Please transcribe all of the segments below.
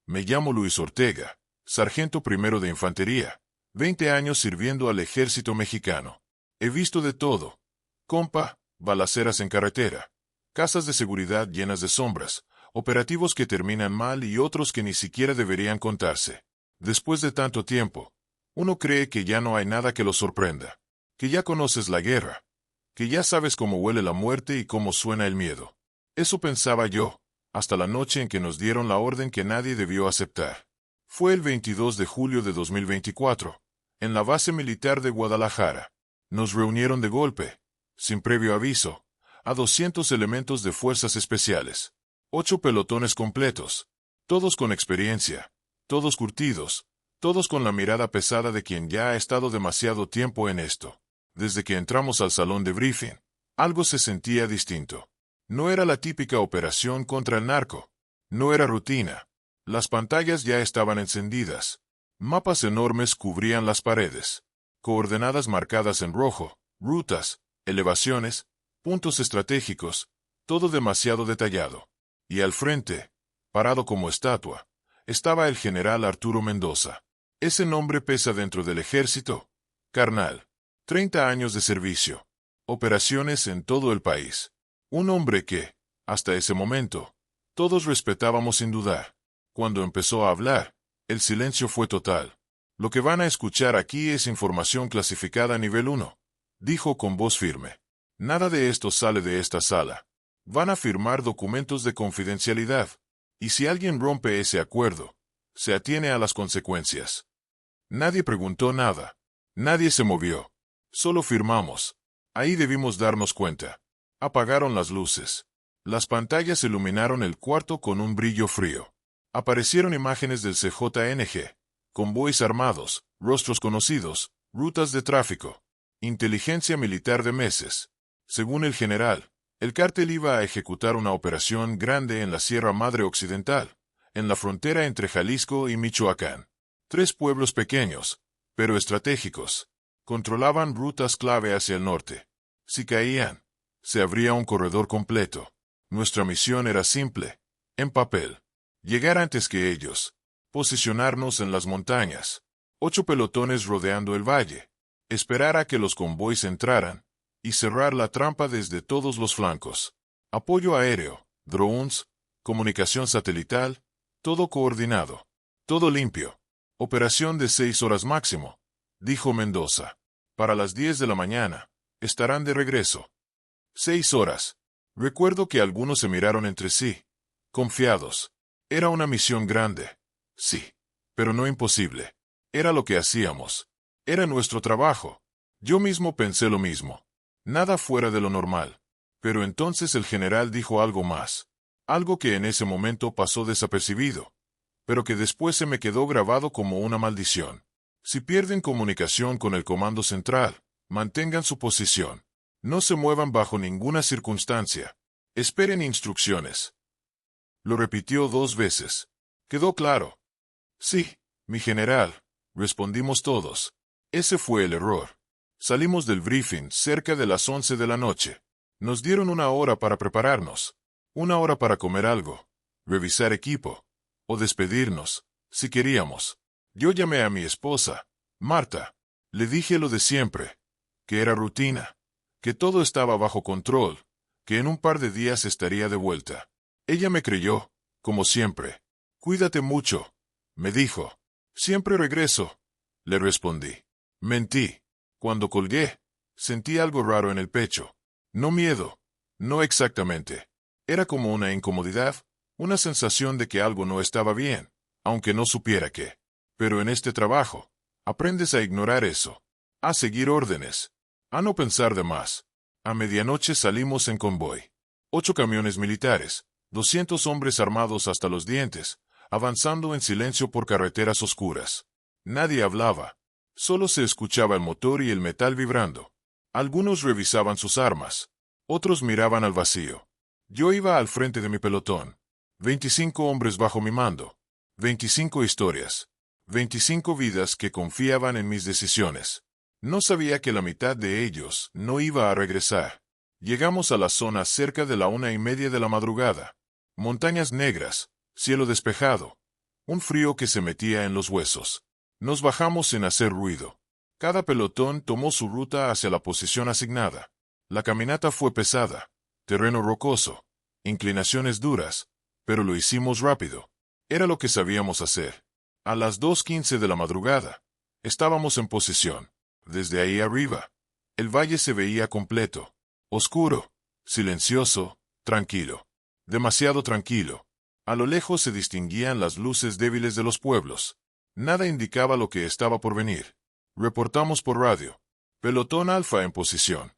Me llamo Luis Ortega, sargento primero de infantería, 20 años sirviendo al ejército mexicano. He visto de todo. Compa, balaceras en carretera, casas de seguridad llenas de sombras, operativos que terminan mal y otros que ni siquiera deberían contarse. Después de tanto tiempo, uno cree que ya no hay nada que lo sorprenda, que ya conoces la guerra, que ya sabes cómo huele la muerte y cómo suena el miedo. Eso pensaba yo, hasta la noche en que nos dieron la orden que nadie debió aceptar. Fue el 22 de julio de 2024, en la base militar de Guadalajara. Nos reunieron de golpe, sin previo aviso, a 200 elementos de fuerzas especiales. 8 pelotones completos, todos con experiencia, todos curtidos, todos con la mirada pesada de quien ya ha estado demasiado tiempo en esto. Desde que entramos al salón de briefing, algo se sentía distinto. No era la típica operación contra el narco. No era rutina. Las pantallas ya estaban encendidas. Mapas enormes cubrían las paredes. Coordenadas marcadas en rojo, rutas, elevaciones, puntos estratégicos, todo demasiado detallado. Y al frente, parado como estatua, estaba el general Arturo Mendoza. Ese nombre pesa dentro del ejército. Carnal. 30 años de servicio. Operaciones en todo el país. Un hombre que, hasta ese momento, todos respetábamos sin dudar. Cuando empezó a hablar, el silencio fue total. Lo que van a escuchar aquí es información clasificada nivel 1, dijo con voz firme. Nada de esto sale de esta sala. Van a firmar documentos de confidencialidad, y si alguien rompe ese acuerdo, se atiene a las consecuencias. Nadie preguntó nada. Nadie se movió. Solo firmamos. Ahí debimos darnos cuenta. Apagaron las luces. Las pantallas iluminaron el cuarto con un brillo frío. Aparecieron imágenes del CJNG, convoys armados, rostros conocidos, rutas de tráfico, inteligencia militar de meses. Según el general, el cártel iba a ejecutar una operación grande en la Sierra Madre Occidental, en la frontera entre Jalisco y Michoacán. 3 pueblos pequeños, pero estratégicos, controlaban rutas clave hacia el norte. Si caían, se abría un corredor completo. Nuestra misión era simple, en papel. Llegar antes que ellos. Posicionarnos en las montañas. 8 pelotones rodeando el valle. Esperar a que los convoys entraran. Y cerrar la trampa desde todos los flancos. Apoyo aéreo, drones, comunicación satelital, todo coordinado. Todo limpio. Operación de 6 horas máximo, dijo Mendoza. Para las 10 de la mañana, estarán de regreso. 6 horas. Recuerdo que algunos se miraron entre sí, confiados. Era una misión grande. Sí, pero no imposible. Era lo que hacíamos. Era nuestro trabajo. Yo mismo pensé lo mismo. Nada fuera de lo normal. Pero entonces el general dijo algo más. Algo que en ese momento pasó desapercibido, pero que después se me quedó grabado como una maldición. Si pierden comunicación con el comando central, mantengan su posición. No se muevan bajo ninguna circunstancia. Esperen instrucciones. Lo repitió 2 veces. ¿Quedó claro? Sí, mi general, respondimos todos. Ese fue el error. Salimos del briefing cerca de las 11 de la noche. Nos dieron 1 hora para prepararnos. 1 hora para comer algo, revisar equipo, o despedirnos, si queríamos. Yo llamé a mi esposa, Marta. Le dije lo de siempre, que era rutina, que todo estaba bajo control, que en un par de días estaría de vuelta. Ella me creyó, como siempre. Cuídate mucho, me dijo. Siempre regreso, le respondí. Mentí. Cuando colgué, sentí algo raro en el pecho. No miedo, no exactamente. Era como una incomodidad, una sensación de que algo no estaba bien, aunque no supiera qué. Pero en este trabajo, aprendes a ignorar eso, a seguir órdenes, a no pensar de más. A medianoche salimos en convoy. 8 camiones militares, 200 hombres armados hasta los dientes, avanzando en silencio por carreteras oscuras. Nadie hablaba. Solo se escuchaba el motor y el metal vibrando. Algunos revisaban sus armas. Otros miraban al vacío. Yo iba al frente de mi pelotón. 25 hombres bajo mi mando. 25 historias. 25 vidas que confiaban en mis decisiones. No sabía que la mitad de ellos no iba a regresar. Llegamos a la zona cerca de la 1:30 de la madrugada. Montañas negras, cielo despejado. un frío que se metía en los huesos. Nos bajamos sin hacer ruido. Cada pelotón tomó su ruta hacia la posición asignada. La caminata fue pesada, terreno rocoso, inclinaciones duras, pero lo hicimos rápido. Era lo que sabíamos hacer. A las 2:15 de la madrugada, estábamos en posición. Desde ahí arriba, el valle se veía completo, oscuro, silencioso, tranquilo. Demasiado tranquilo. A lo lejos se distinguían las luces débiles de los pueblos. Nada indicaba lo que estaba por venir. Reportamos por radio. Pelotón Alfa en posición.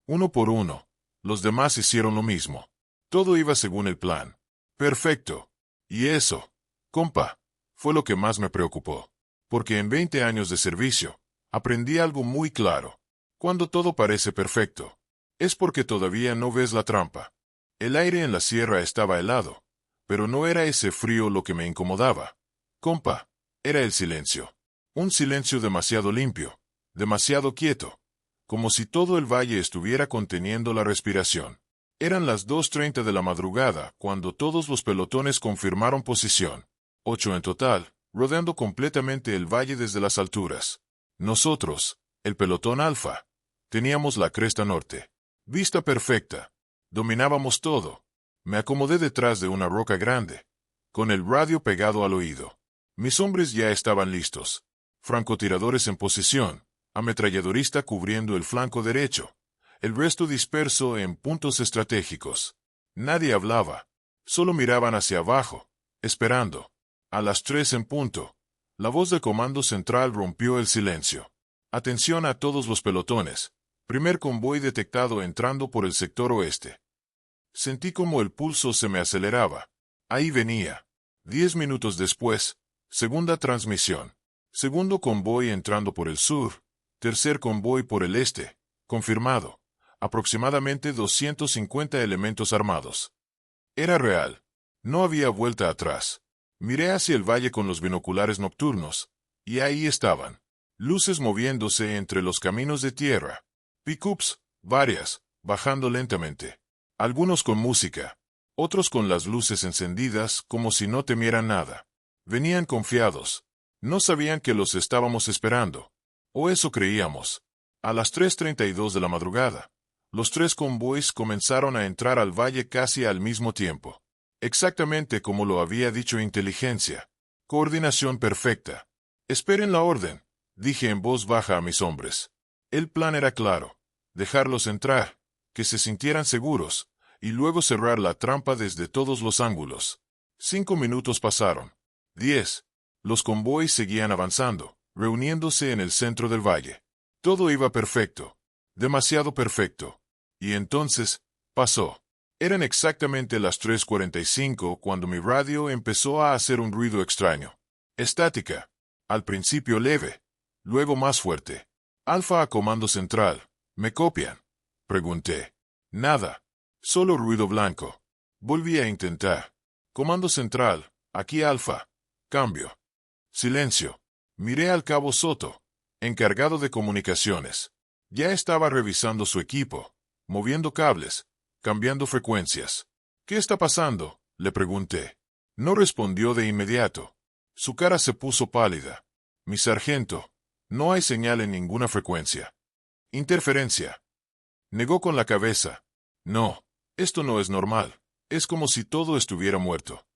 Uno por uno, los demás hicieron lo mismo. Todo iba según el plan. Perfecto. Y eso, compa, fue lo que más me preocupó. Porque en 20 años de servicio, aprendí algo muy claro. Cuando todo parece perfecto, es porque todavía no ves la trampa. El aire en la sierra estaba helado, pero no era ese frío lo que me incomodaba. Compa, era el silencio. Un silencio demasiado limpio, demasiado quieto, como si todo el valle estuviera conteniendo la respiración. Eran las 2:30 de la madrugada cuando todos los pelotones confirmaron posición. 8 en total, rodeando completamente el valle desde las alturas. Nosotros, el pelotón Alfa, teníamos la cresta norte. Vista perfecta. Dominábamos todo. Me acomodé detrás de una roca grande, con el radio pegado al oído. Mis hombres ya estaban listos. Francotiradores en posición, ametralladorista cubriendo el flanco derecho, el resto disperso en puntos estratégicos. Nadie hablaba, solo miraban hacia abajo, esperando. A las 3 en punto, la voz del comando central rompió el silencio. Atención a todos los pelotones. Primer convoy detectado entrando por el sector oeste. Sentí como el pulso se me aceleraba. Ahí venía. 10 minutos después, segunda transmisión. Segundo convoy entrando por el sur. Tercer convoy por el este. Confirmado. Aproximadamente 250 elementos armados. Era real. No había vuelta atrás. Miré hacia el valle con los binoculares nocturnos, y ahí estaban. Luces moviéndose entre los caminos de tierra. Pickups, varias, bajando lentamente. Algunos con música, otros con las luces encendidas como si no temieran nada. Venían confiados. No sabían que los estábamos esperando. O eso creíamos. A las 3:32 de la madrugada, los 3 convoys comenzaron a entrar al valle casi al mismo tiempo. Exactamente como lo había dicho inteligencia. Coordinación perfecta. Esperen la orden, dije en voz baja a mis hombres. El plan era claro. Dejarlos entrar, que se sintieran seguros, y luego cerrar la trampa desde todos los ángulos. 5 minutos pasaron. 10. Los convoys seguían avanzando, reuniéndose en el centro del valle. Todo iba perfecto. Demasiado perfecto. Y entonces, pasó. Eran exactamente las 3:45 cuando mi radio empezó a hacer un ruido extraño. Estática. Al principio leve, luego más fuerte. Alfa a comando central. ¿Me copian? Pregunté. Nada. Solo ruido blanco. Volví a intentar. Comando central. Aquí Alfa. Cambio. Silencio. Miré al cabo Soto, encargado de comunicaciones. Ya estaba revisando su equipo, moviendo cables, cambiando frecuencias. ¿Qué está pasando?, le pregunté. No respondió de inmediato. Su cara se puso pálida. Mi sargento, no hay señal en ninguna frecuencia. Interferencia. Negó con la cabeza. No, esto no es normal. Es como si todo estuviera muerto.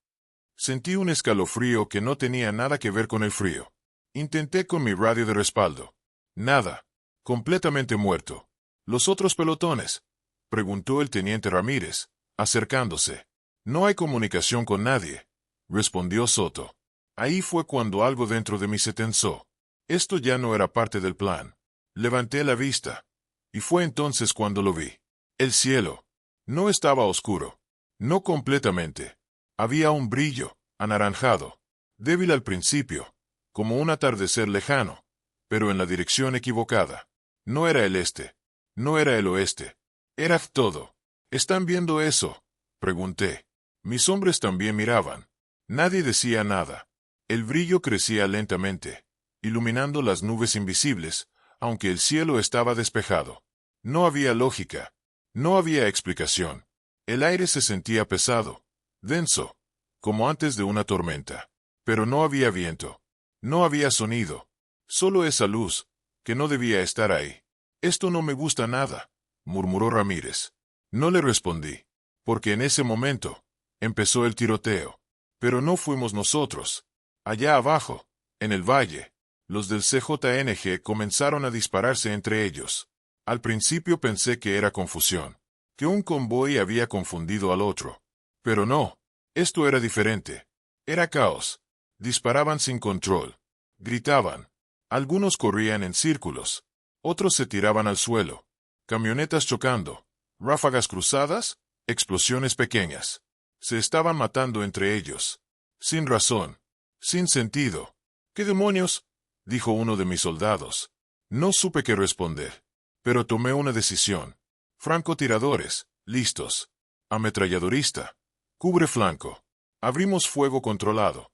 Sentí un escalofrío que no tenía nada que ver con el frío. Intenté con mi radio de respaldo. Nada. Completamente muerto. ¿Los otros pelotones?, preguntó el teniente Ramírez, acercándose. No hay comunicación con nadie, respondió Soto. Ahí fue cuando algo dentro de mí se tensó. Esto ya no era parte del plan. Levanté la vista. Y fue entonces cuando lo vi. El cielo. No estaba oscuro. No completamente. Había un brillo, anaranjado. Débil al principio, como un atardecer lejano, pero en la dirección equivocada. No era el este. No era el oeste. Era todo. ¿Están viendo eso?, pregunté. Mis hombres también miraban. Nadie decía nada. El brillo crecía lentamente, iluminando las nubes invisibles, aunque el cielo estaba despejado. No había lógica. No había explicación. El aire se sentía pesado, denso, como antes de una tormenta. Pero no había viento. No había sonido. Solo esa luz, que no debía estar ahí. Esto no me gusta nada, murmuró Ramírez. No le respondí, porque en ese momento empezó el tiroteo. Pero no fuimos nosotros. Allá abajo, en el valle, los del CJNG comenzaron a dispararse entre ellos. Al principio pensé que era confusión, que un convoy había confundido al otro. Pero no, esto era diferente. Era caos. Disparaban sin control. Gritaban. Algunos corrían en círculos. Otros se tiraban al suelo. Camionetas chocando. Ráfagas cruzadas. Explosiones pequeñas. Se estaban matando entre ellos. Sin razón. Sin sentido. ¿Qué demonios?, dijo uno de mis soldados. No supe qué responder. Pero tomé una decisión. Francotiradores, listos. Ametralladorista. Cubre flanco. Abrimos fuego controlado.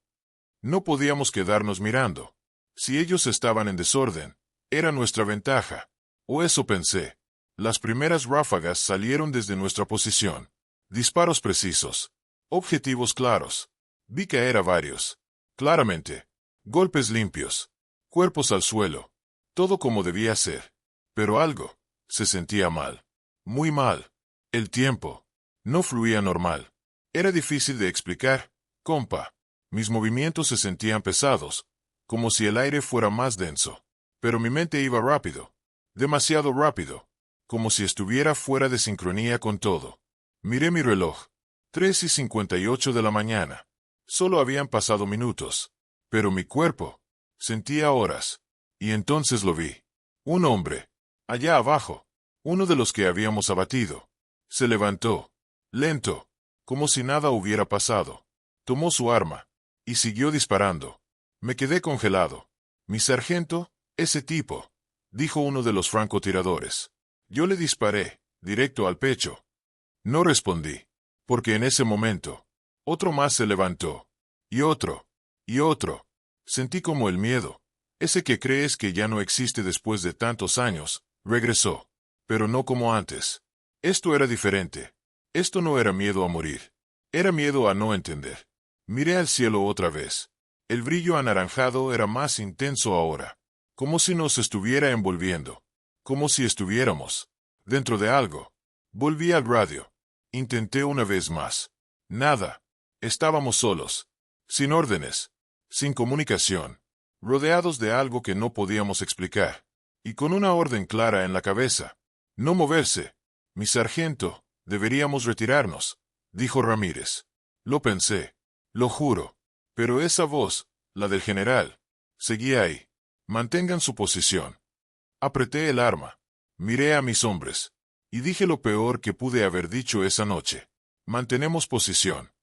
No podíamos quedarnos mirando. Si ellos estaban en desorden, era nuestra ventaja. O eso pensé. Las primeras ráfagas salieron desde nuestra posición. Disparos precisos. Objetivos claros. Vi caer a varios. Claramente. Golpes limpios. Cuerpos al suelo. Todo como debía ser. Pero algo se sentía mal. Muy mal. El tiempo no fluía normal. Era difícil de explicar, compa. Mis movimientos se sentían pesados, como si el aire fuera más denso. Pero mi mente iba rápido. Demasiado rápido. Como si estuviera fuera de sincronía con todo. Miré mi reloj. 3:58 de la mañana. Solo habían pasado minutos. Pero mi cuerpo sentía horas. Y entonces lo vi. Un hombre. Allá abajo. Uno de los que habíamos abatido. Se levantó. Lento. Como si nada hubiera pasado. Tomó su arma. Y siguió disparando. Me quedé congelado. Mi sargento, ese tipo, dijo uno de los francotiradores. Yo le disparé, directo al pecho. No respondí. Porque en ese momento, otro más se levantó. Y otro. Y otro. Sentí como el miedo, ese que crees que ya no existe después de tantos años, regresó. Pero no como antes. Esto era diferente. Esto no era miedo a morir. Era miedo a no entender. Miré al cielo otra vez. El brillo anaranjado era más intenso ahora. Como si nos estuviera envolviendo. Como si estuviéramos dentro de algo. Volví al radio. Intenté una vez más. Nada. Estábamos solos. Sin órdenes. Sin comunicación. Rodeados de algo que no podíamos explicar. Y con una orden clara en la cabeza. No moverse. Mi sargento, deberíamos retirarnos, dijo Ramírez. Lo pensé. Lo juro. Pero esa voz, la del general, seguía ahí. Mantengan su posición. Apreté el arma. Miré a mis hombres. Y dije lo peor que pude haber dicho esa noche. Mantenemos posición.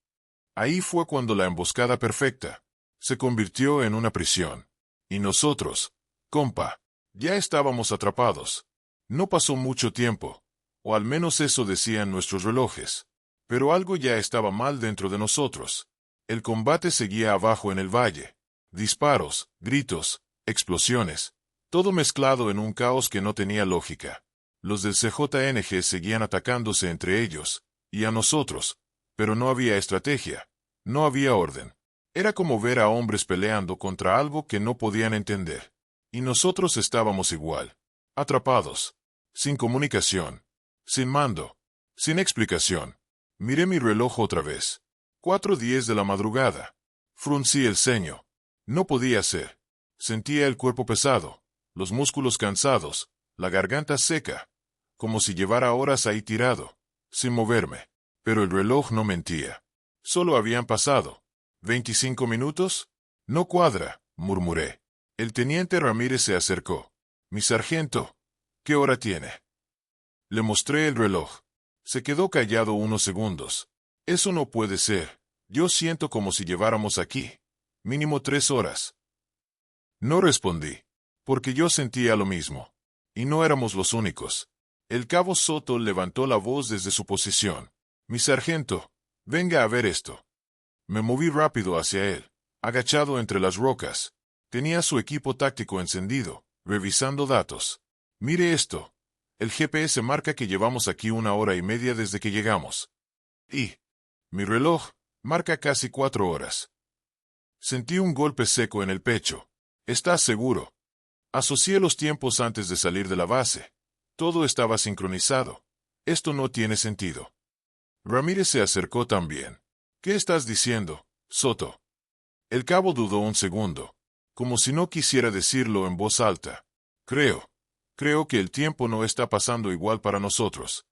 Ahí fue cuando la emboscada perfecta se convirtió en una prisión. Y nosotros, compa, ya estábamos atrapados. No pasó mucho tiempo, o al menos eso decían nuestros relojes. Pero algo ya estaba mal dentro de nosotros. El combate seguía abajo en el valle. Disparos, gritos, explosiones, todo mezclado en un caos que no tenía lógica. Los del CJNG seguían atacándose entre ellos, y a nosotros, pero no había estrategia, no había orden. Era como ver a hombres peleando contra algo que no podían entender. Y nosotros estábamos igual, atrapados, sin comunicación, sin mando, sin explicación. Miré mi reloj otra vez. 4:10 de la madrugada. Fruncí el ceño. No podía ser. Sentía el cuerpo pesado, los músculos cansados, la garganta seca, como si llevara horas ahí tirado, sin moverme. Pero el reloj no mentía. Solo habían pasado 25 minutos. No cuadra, murmuré. El teniente Ramírez se acercó. Mi sargento, ¿qué hora tiene? Le mostré el reloj. Se quedó callado unos segundos. Eso no puede ser. Yo siento como si lleváramos aquí mínimo 3 horas. No respondí, porque yo sentía lo mismo. Y no éramos los únicos. El cabo Soto levantó la voz desde su posición. Mi sargento, venga a ver esto. Me moví rápido hacia él, agachado entre las rocas. Tenía su equipo táctico encendido, revisando datos. Mire esto. El GPS marca que llevamos aquí 1 hora y media desde que llegamos. Y mi reloj marca casi 4 horas. Sentí un golpe seco en el pecho. ¿Estás seguro? Asocié los tiempos antes de salir de la base. Todo estaba sincronizado. Esto no tiene sentido. Ramírez se acercó también. ¿Qué estás diciendo, Soto? El cabo dudó un segundo, como si no quisiera decirlo en voz alta. Creo que el tiempo no está pasando igual para nosotros.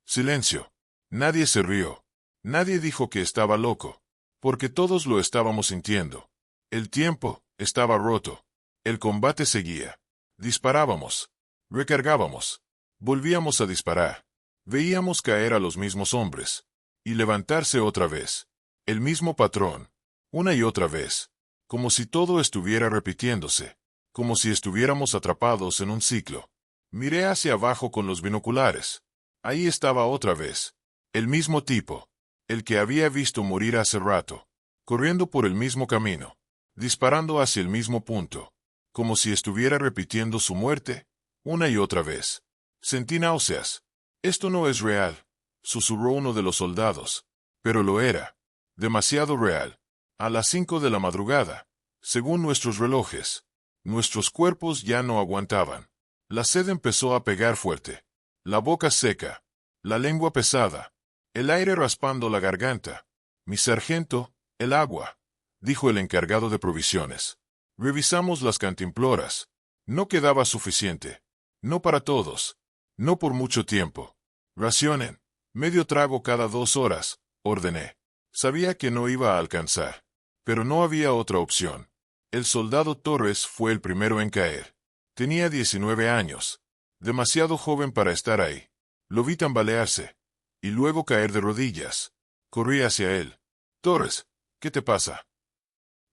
Silencio. Nadie se rió. Nadie dijo que estaba loco, porque todos lo estábamos sintiendo. El tiempo estaba roto. El combate seguía. Disparábamos. Recargábamos. Volvíamos a disparar. Veíamos caer a los mismos hombres. Y levantarse otra vez. El mismo patrón. Una y otra vez. Como si todo estuviera repitiéndose. Como si estuviéramos atrapados en un ciclo. Miré hacia abajo con los binoculares. Ahí estaba otra vez. El mismo tipo. El que había visto morir hace rato. Corriendo por el mismo camino. Disparando hacia el mismo punto. Como si estuviera repitiendo su muerte. Una y otra vez. Sentí náuseas. Esto no es real, susurró uno de los soldados. Pero lo era. Demasiado real. A las 5 de la madrugada. Según nuestros relojes. Nuestros cuerpos ya no aguantaban. La sed empezó a pegar fuerte. La boca seca. La lengua pesada. El aire raspando la garganta. Mi sargento, el agua, dijo el encargado de provisiones. Revisamos las cantimploras. No quedaba suficiente. No para todos. No por mucho tiempo. Racionen. Medio trago cada 2 horas, ordené. Sabía que no iba a alcanzar. Pero no había otra opción. El soldado Torres fue el primero en caer. Tenía 19 años. Demasiado joven para estar ahí. Lo vi tambalearse. Y luego caer de rodillas. Corrí hacia él. Torres, ¿qué te pasa?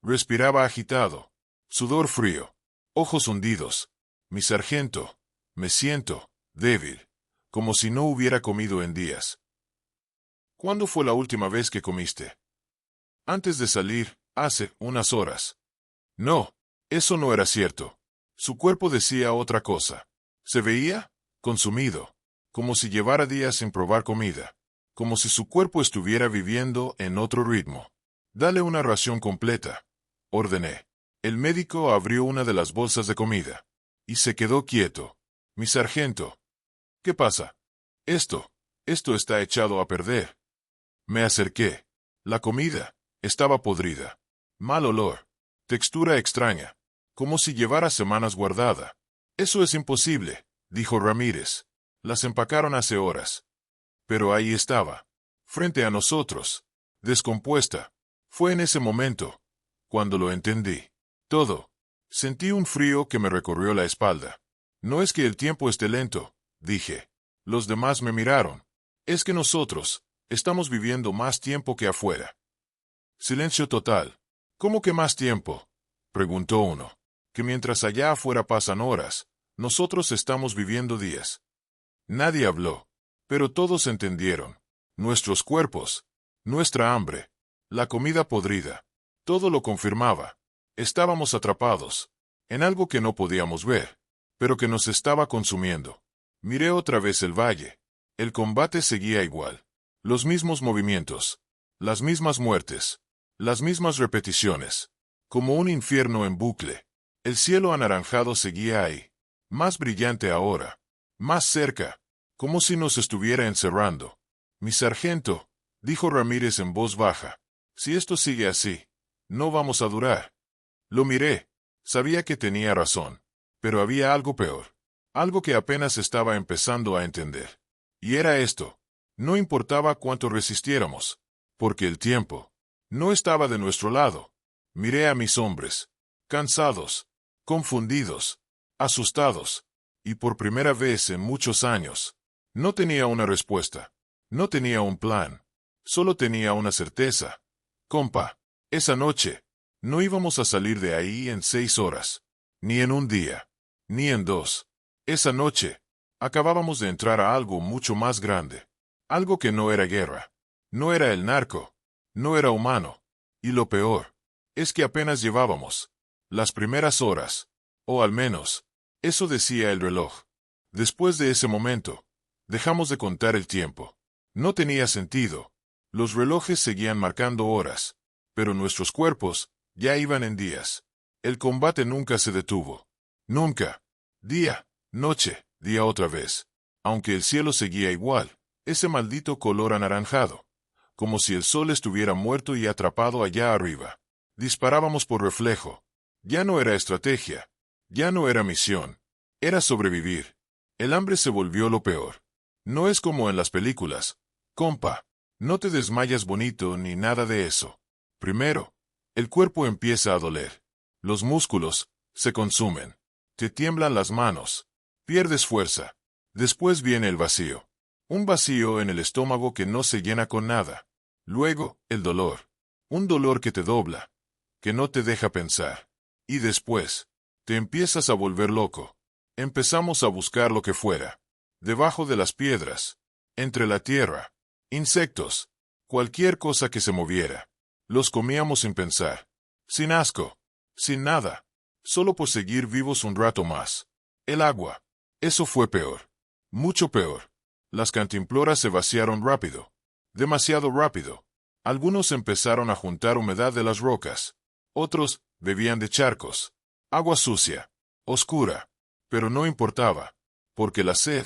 Respiraba agitado. Sudor frío. Ojos hundidos. Mi sargento. Me siento débil. Como si no hubiera comido en días. ¿Cuándo fue la última vez que comiste? Antes de salir, hace unas horas. No, eso no era cierto. Su cuerpo decía otra cosa. Se veía consumido. Como si llevara días sin probar comida. Como si su cuerpo estuviera viviendo en otro ritmo. Dale una ración completa, ordené. El médico abrió una de las bolsas de comida. Y se quedó quieto. Mi sargento. ¿Qué pasa? Esto está echado a perder. Me acerqué. La comida estaba podrida. Mal olor. Textura extraña. Como si llevara semanas guardada. Eso es imposible, dijo Ramírez. Las empacaron hace horas. Pero ahí estaba. Frente a nosotros. Descompuesta. Fue en ese momento. Cuando lo entendí. Todo. Sentí un frío que me recorrió la espalda. No es que el tiempo esté lento, dije. Los demás me miraron. Es que nosotros estamos viviendo más tiempo que afuera. Silencio total. ¿Cómo que más tiempo? Preguntó uno. Que mientras allá afuera pasan horas, nosotros estamos viviendo días. Nadie habló. Pero todos entendieron. Nuestros cuerpos. Nuestra hambre. La comida podrida. Todo lo confirmaba. Estábamos atrapados. En algo que no podíamos ver. Pero que nos estaba consumiendo. Miré otra vez el valle. El combate seguía igual. Los mismos movimientos. Las mismas muertes. Las mismas repeticiones. Como un infierno en bucle. El cielo anaranjado seguía ahí. Más brillante ahora. Más cerca. Como si nos estuviera encerrando. Mi sargento, dijo Ramírez en voz baja. Si esto sigue así, no vamos a durar. Lo miré. Sabía que tenía razón. Pero había algo peor. Algo que apenas estaba empezando a entender. Y era esto. No importaba cuánto resistiéramos. Porque el tiempo no estaba de nuestro lado. Miré a mis hombres. Cansados. Confundidos. Asustados. Y por primera vez en muchos años. No tenía una respuesta. No tenía un plan. Solo tenía una certeza. Compa, esa noche, no íbamos a salir de ahí en 6 horas. Ni en un día. Ni en 2. Esa noche, acabábamos de entrar a algo mucho más grande. Algo que no era guerra. No era el narco. No era humano. Y lo peor, es que apenas llevábamos las primeras horas. O al menos, eso decía el reloj. Después de ese momento, dejamos de contar el tiempo. No tenía sentido. Los relojes seguían marcando horas, pero nuestros cuerpos Ya iban en días. El combate nunca se detuvo. Nunca. Día, noche, día otra vez. Aunque el cielo seguía igual, ese maldito color anaranjado. Como si el sol estuviera muerto y atrapado allá arriba. Disparábamos por reflejo. Ya no era estrategia. Ya no era misión. Era sobrevivir. El hambre se volvió lo peor. No es como en las películas. Compa, no te desmayas bonito ni nada de eso. Primero, el cuerpo empieza a doler. Los músculos se consumen. Te tiemblan las manos. Pierdes fuerza. Después viene el vacío. Un vacío en el estómago que no se llena con nada. Luego, el dolor. Un dolor que te dobla, que no te deja pensar. Y después, te empiezas a volver loco. Empezamos a buscar lo que fuera. Debajo de las piedras. Entre la tierra. Insectos. Cualquier cosa que se moviera. Los comíamos sin pensar. Sin asco. Sin nada. Solo por seguir vivos un rato más. El agua. Eso fue peor. Mucho peor. Las cantimploras se vaciaron rápido. Demasiado rápido. Algunos empezaron a juntar humedad de las rocas. Otros bebían de charcos. Agua sucia. Oscura. Pero no importaba. Porque la sed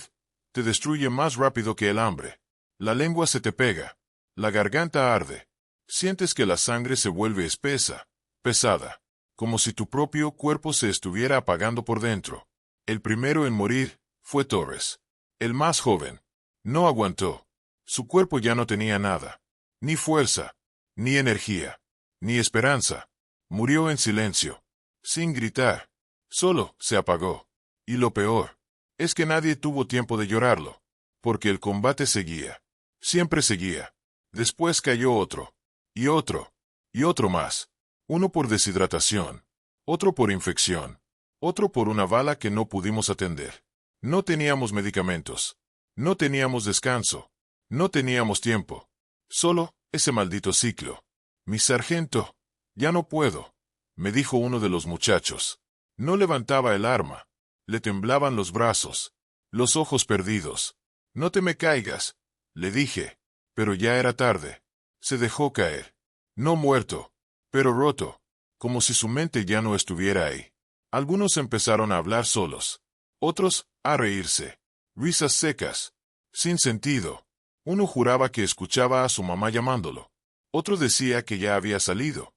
te destruye más rápido que el hambre. La lengua se te pega. La garganta arde. Sientes que la sangre se vuelve espesa, pesada. Como si tu propio cuerpo se estuviera apagando por dentro. El primero en morir fue Torres. El más joven. No aguantó. Su cuerpo ya no tenía nada. Ni fuerza. Ni energía. Ni esperanza. Murió en silencio. Sin gritar. Solo se apagó. Y lo peor es que nadie tuvo tiempo de llorarlo. Porque el combate seguía. Siempre seguía. Después cayó otro. Y otro. Y otro más. Uno por deshidratación. Otro por infección. Otro por una bala que no pudimos atender. No teníamos medicamentos. No teníamos descanso. No teníamos tiempo. Solo ese maldito ciclo. Mi sargento. Ya no puedo, me dijo uno de los muchachos. No levantaba el arma. Le temblaban los brazos. Los ojos perdidos. No te me caigas, le dije. Pero ya era tarde. Se dejó caer. No muerto, pero roto. Como si su mente ya no estuviera ahí. Algunos empezaron a hablar solos. Otros, a reírse. Risas secas. Sin sentido. Uno juraba que escuchaba a su mamá llamándolo. Otro decía que ya había salido.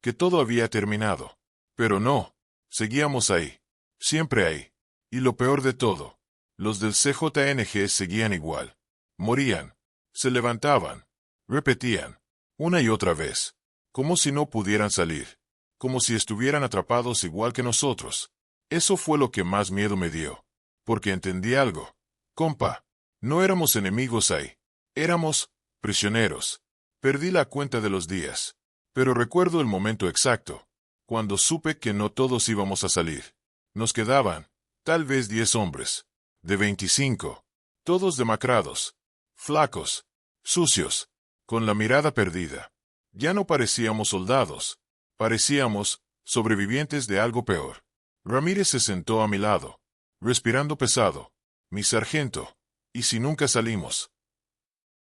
Que todo había terminado. Pero no. Seguíamos ahí. Siempre ahí. Y lo peor de todo. Los del CJNG seguían igual. Morían. Se levantaban. Repetían. Una y otra vez. Como si no pudieran salir. Como si estuvieran atrapados igual que nosotros. Eso fue lo que más miedo me dio. Porque entendí algo. Compa. No éramos enemigos ahí. Éramos prisioneros. Perdí la cuenta de los días. Pero recuerdo el momento exacto. Cuando supe que no todos íbamos a salir. Nos quedaban, tal vez 10 hombres. De 25. Todos demacrados. Flacos. Sucios. Con la mirada perdida. Ya no parecíamos soldados. Parecíamos sobrevivientes de algo peor. Ramírez se sentó a mi lado. Respirando pesado. Mi sargento. ¿Y si nunca salimos?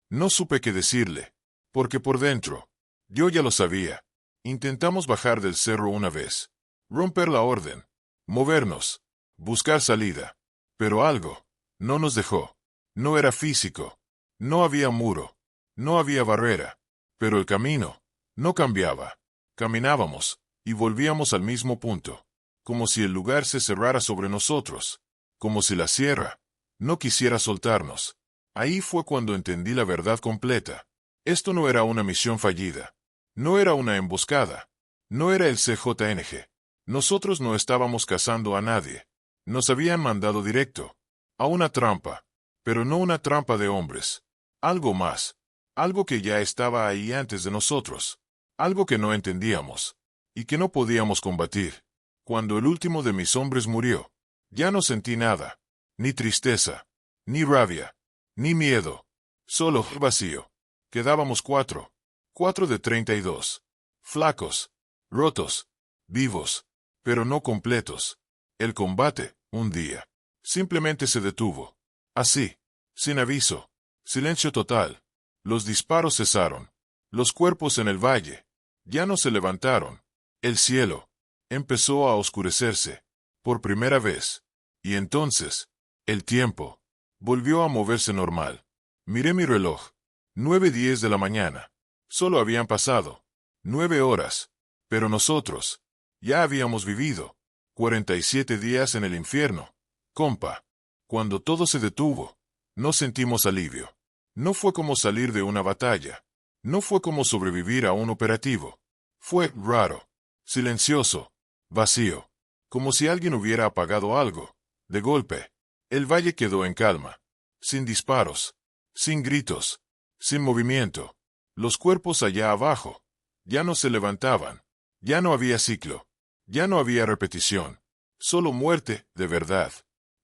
No supe qué decirle. Porque por dentro. Yo ya lo sabía. Intentamos bajar del cerro una vez. Romper la orden. Movernos. Buscar salida. Pero algo. No nos dejó. No era físico. No había muro. No había barrera. Pero el camino. No cambiaba. Caminábamos. Y volvíamos al mismo punto. Como si el lugar se cerrara sobre nosotros. Como si la sierra no quisiera soltarnos. Ahí fue cuando entendí la verdad completa. Esto no era una misión fallida. No era una emboscada. No era el CJNG. Nosotros no estábamos cazando a nadie. Nos habían mandado directo. A una trampa. Pero no una trampa de hombres. Algo más. Algo que ya estaba ahí antes de nosotros. Algo que no entendíamos. Y que no podíamos combatir. Cuando el último de mis hombres murió, ya no sentí nada. Ni tristeza. Ni rabia. Ni miedo. Solo vacío. Quedábamos 4. 4 de 32. Flacos. Rotos. Vivos. Pero no completos. El combate, un día, simplemente se detuvo. Así. Sin aviso. Silencio total. Los disparos cesaron. Los cuerpos en el valle ya no se levantaron. El cielo empezó a oscurecerse, por primera vez. Y entonces, el tiempo volvió a moverse normal. Miré mi reloj. 9:10 de la mañana. Solo habían pasado 9 horas. Pero nosotros ya habíamos vivido 47 días en el infierno. Compa, cuando todo se detuvo, no sentimos alivio. No fue como salir de una batalla. No fue como sobrevivir a un operativo. Fue raro, silencioso, vacío, como si alguien hubiera apagado algo. De golpe, el valle quedó en calma, sin disparos, sin gritos, sin movimiento. Los cuerpos allá abajo ya no se levantaban, ya no había ciclo, ya no había repetición, solo muerte de verdad.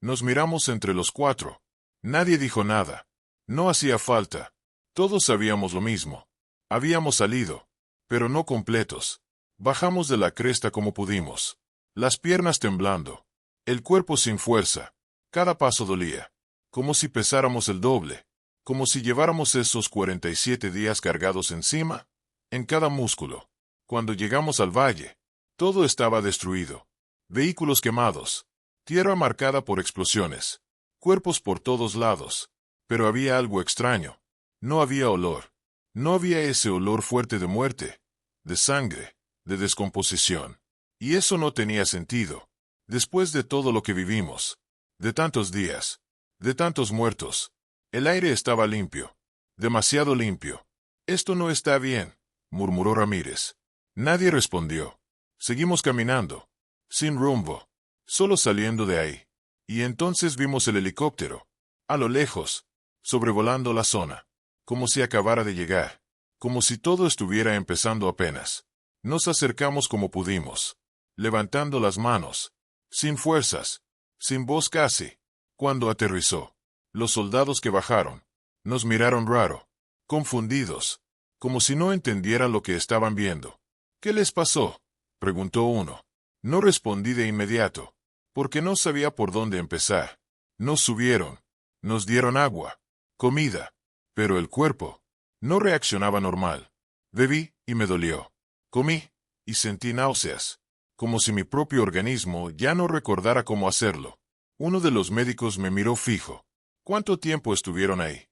Nos miramos entre los cuatro. Nadie dijo nada. No hacía falta. Todos sabíamos lo mismo. Habíamos salido, pero no completos. Bajamos de la cresta como pudimos. Las piernas temblando, el cuerpo sin fuerza. Cada paso dolía, como si pesáramos el doble, como si lleváramos esos 47 días cargados encima, en cada músculo. Cuando llegamos al valle, todo estaba destruido. Vehículos quemados, tierra marcada por explosiones, cuerpos por todos lados. Pero había algo extraño. No había olor. No había ese olor fuerte de muerte, de sangre, de descomposición. Y eso no tenía sentido. Después de todo lo que vivimos, de tantos días, de tantos muertos, el aire estaba limpio, demasiado limpio. Esto no está bien, murmuró Ramírez. Nadie respondió. Seguimos caminando, sin rumbo, solo saliendo de ahí. Y entonces vimos el helicóptero, a lo lejos, sobrevolando la zona, como si acabara de llegar, como si todo estuviera empezando apenas. Nos acercamos como pudimos, levantando las manos, sin fuerzas, sin voz casi. Cuando aterrizó, los soldados que bajaron, nos miraron raro, confundidos, como si no entendieran lo que estaban viendo. ¿Qué les pasó?, preguntó uno. No respondí de inmediato, porque no sabía por dónde empezar. Nos subieron, nos dieron agua, comida, pero el cuerpo no reaccionaba normal. Bebí y me dolió. Comí y sentí náuseas, como si mi propio organismo ya no recordara cómo hacerlo. Uno de los médicos me miró fijo. ¿Cuánto tiempo estuvieron ahí?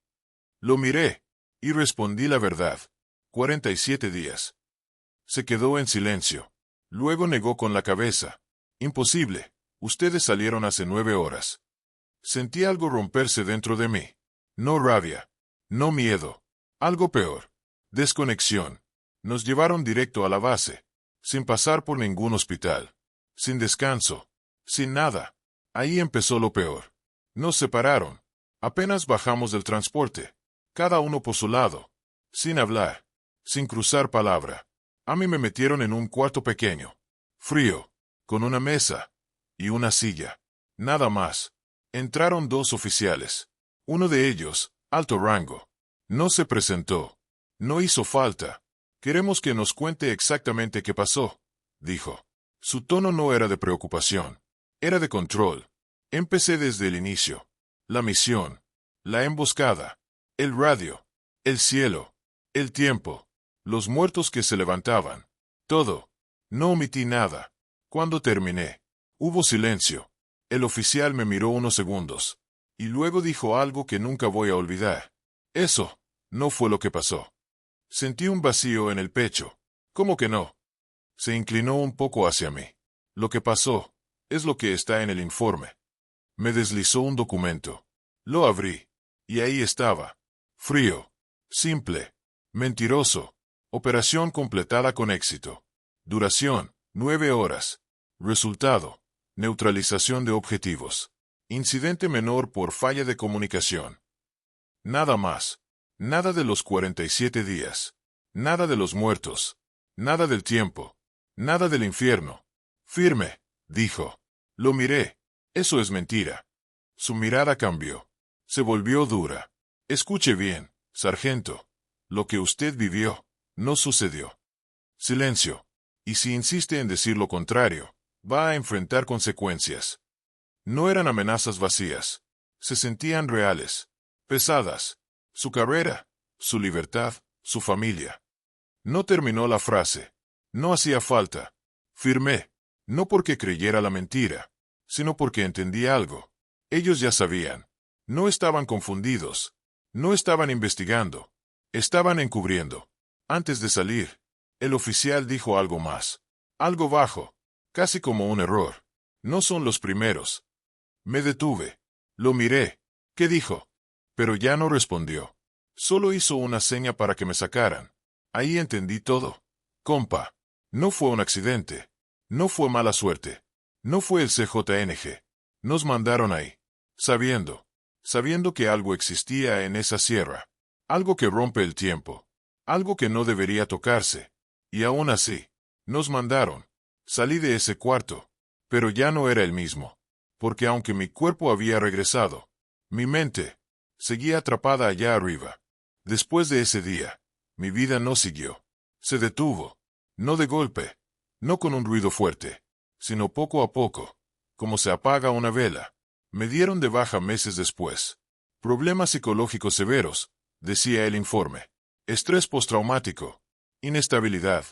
Lo miré y respondí la verdad. 47 días. Se quedó en silencio. Luego negó con la cabeza. Imposible. Ustedes salieron hace 9 horas. Sentí algo romperse dentro de mí. No rabia, no miedo. Algo peor. Desconexión. Nos llevaron directo a la base, sin pasar por ningún hospital, sin descanso, sin nada. Ahí empezó lo peor. Nos separaron. Apenas bajamos del transporte, cada uno por su lado, sin hablar, sin cruzar palabra. A mí me metieron en un cuarto pequeño, frío, con una mesa y una silla. Nada más. Entraron 2 oficiales. Uno de ellos, alto rango. No se presentó. No hizo falta. Queremos que nos cuente exactamente qué pasó, dijo. Su tono no era de preocupación. Era de control. Empecé desde el inicio. La misión, la emboscada, el radio, el cielo, el tiempo, los muertos que se levantaban. Todo. No omití nada. Cuando terminé, hubo silencio. El oficial me miró unos segundos, y luego dijo algo que nunca voy a olvidar. Eso no fue lo que pasó. Sentí un vacío en el pecho. ¿Cómo que no? Se inclinó un poco hacia mí. Lo que pasó es lo que está en el informe. Me deslizó un documento. Lo abrí. Y ahí estaba. Frío. Simple. Mentiroso. Operación completada con éxito. Duración, 9 horas. Resultado, neutralización de objetivos. Incidente menor por falla de comunicación. Nada más. Nada de los 47 días. Nada de los muertos. Nada del tiempo. Nada del infierno. Firme, dijo. Lo miré. Eso es mentira. Su mirada cambió. Se volvió dura. Escuche bien, sargento. Lo que usted vivió no sucedió. Silencio. Y si insiste en decir lo contrario, va a enfrentar consecuencias. No eran amenazas vacías. Se sentían reales. Pesadas. Su carrera, su libertad, su familia. No terminó la frase. No hacía falta. Firmé. No porque creyera la mentira, sino porque entendí algo. Ellos ya sabían. No estaban confundidos. No estaban investigando. Estaban encubriendo. Antes de salir, el oficial dijo algo más. Algo bajo. Casi como un error. No son los primeros. Me detuve. Lo miré. ¿Qué dijo? Pero ya no respondió. Solo hizo una seña para que me sacaran. Ahí entendí todo. Compa. No fue un accidente. No fue mala suerte. No fue el CJNG. Nos mandaron ahí. Sabiendo que algo existía en esa sierra. Algo que rompe el tiempo. Algo que no debería tocarse. Y aún así, nos mandaron. Salí de ese cuarto. Pero ya no era el mismo. Porque aunque mi cuerpo había regresado, mi mente seguía atrapada allá arriba. Después de ese día, mi vida no siguió. Se detuvo. No de golpe. No con un ruido fuerte. Sino poco a poco. Como se apaga una vela. Me dieron de baja meses después. Problemas psicológicos severos, decía el informe. Estrés postraumático. Inestabilidad.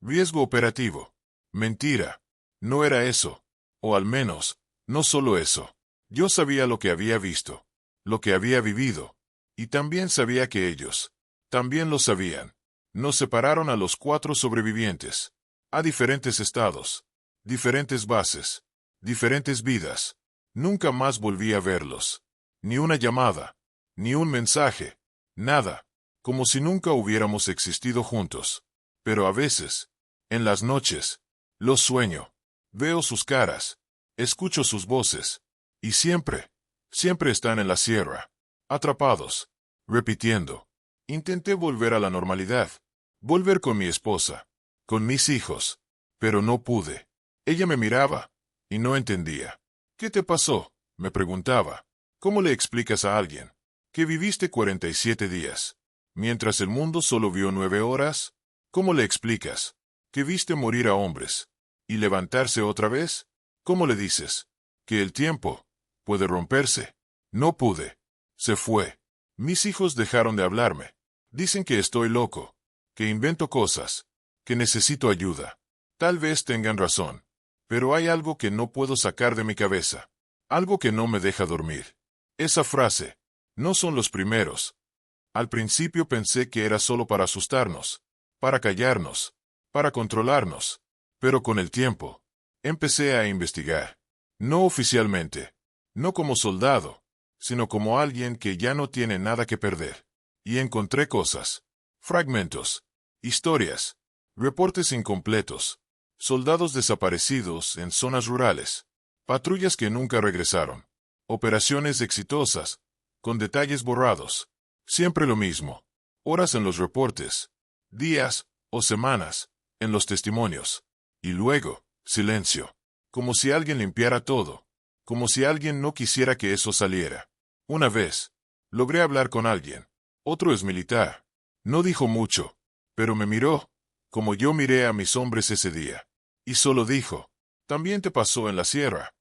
Riesgo operativo. Mentira. No era eso. O al menos, no solo eso. Yo sabía lo que había visto. Lo que había vivido. Y también sabía que ellos también lo sabían. Nos separaron a los 4 sobrevivientes. A diferentes estados. Diferentes bases. Diferentes vidas. Nunca más volví a verlos. Ni una llamada. Ni un mensaje. Nada. Como si nunca hubiéramos existido juntos. Pero a veces, en las noches, los sueño. Veo sus caras. Escucho sus voces. Y siempre están en la sierra. Atrapados. Repitiendo. Intenté volver a la normalidad. Volver con mi esposa. Con mis hijos. Pero no pude. Ella me miraba. Y no entendía. ¿Qué te pasó?, me preguntaba. ¿Cómo le explicas a alguien que viviste 47 días, mientras el mundo solo vio 9 horas? ¿Cómo le explicas que viste morir a hombres y levantarse otra vez? ¿Cómo le dices que el tiempo puede romperse? No pude. Se fue. Mis hijos dejaron de hablarme. Dicen que estoy loco, que invento cosas, que necesito ayuda. Tal vez tengan razón. Pero hay algo que no puedo sacar de mi cabeza. Algo que no me deja dormir. Esa frase. No son los primeros. Al principio pensé que era solo para asustarnos, para callarnos, para controlarnos. Pero con el tiempo, empecé a investigar. No oficialmente. No como soldado, sino como alguien que ya no tiene nada que perder. Y encontré cosas. Fragmentos. Historias. Reportes incompletos. Soldados desaparecidos en zonas rurales. Patrullas que nunca regresaron. Operaciones exitosas, con detalles borrados. Siempre lo mismo. Horas en los reportes. Días, o semanas, en los testimonios. Y luego, silencio. Como si alguien limpiara todo. Como si alguien no quisiera que eso saliera. Una vez, logré hablar con alguien. Otro es militar. No dijo mucho, pero me miró, como yo miré a mis hombres ese día. Y solo dijo, ¿también te pasó en la sierra?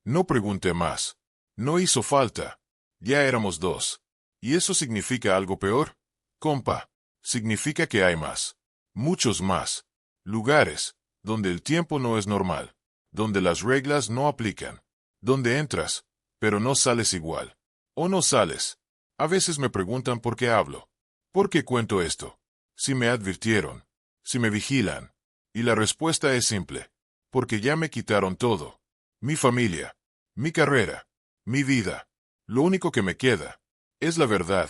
No pregunté más. No hizo falta. Ya éramos 2. ¿Y eso significa algo peor? Compa, significa que hay más. Muchos más. Lugares, donde el tiempo no es normal. Donde las reglas no aplican. Donde entras, pero no sales igual. O no sales. A veces me preguntan por qué hablo. ¿Por qué cuento esto? Si me advirtieron. Si me vigilan. Y la respuesta es simple. Porque ya me quitaron todo. Mi familia. Mi carrera. Mi vida. Lo único que me queda es la verdad.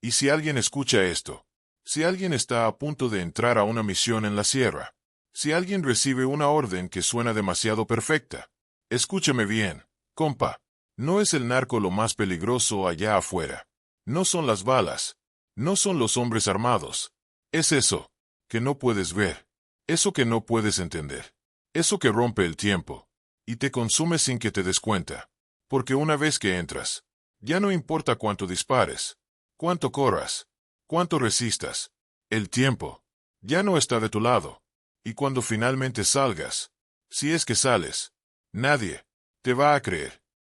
Y si alguien escucha esto, si alguien está a punto de entrar a una misión en la sierra, si alguien recibe una orden que suena demasiado perfecta, escúcheme bien, compa. No es el narco lo más peligroso allá afuera. No son las balas. No son los hombres armados. Es eso que no puedes ver. Eso que no puedes entender. Eso que rompe el tiempo. Y te consume sin que te des cuenta. Porque una vez que entras, ya no importa cuánto dispares, cuánto corras, cuánto resistas. El tiempo ya no está de tu lado. Y cuando finalmente salgas, si es que sales, nadie te va a creer.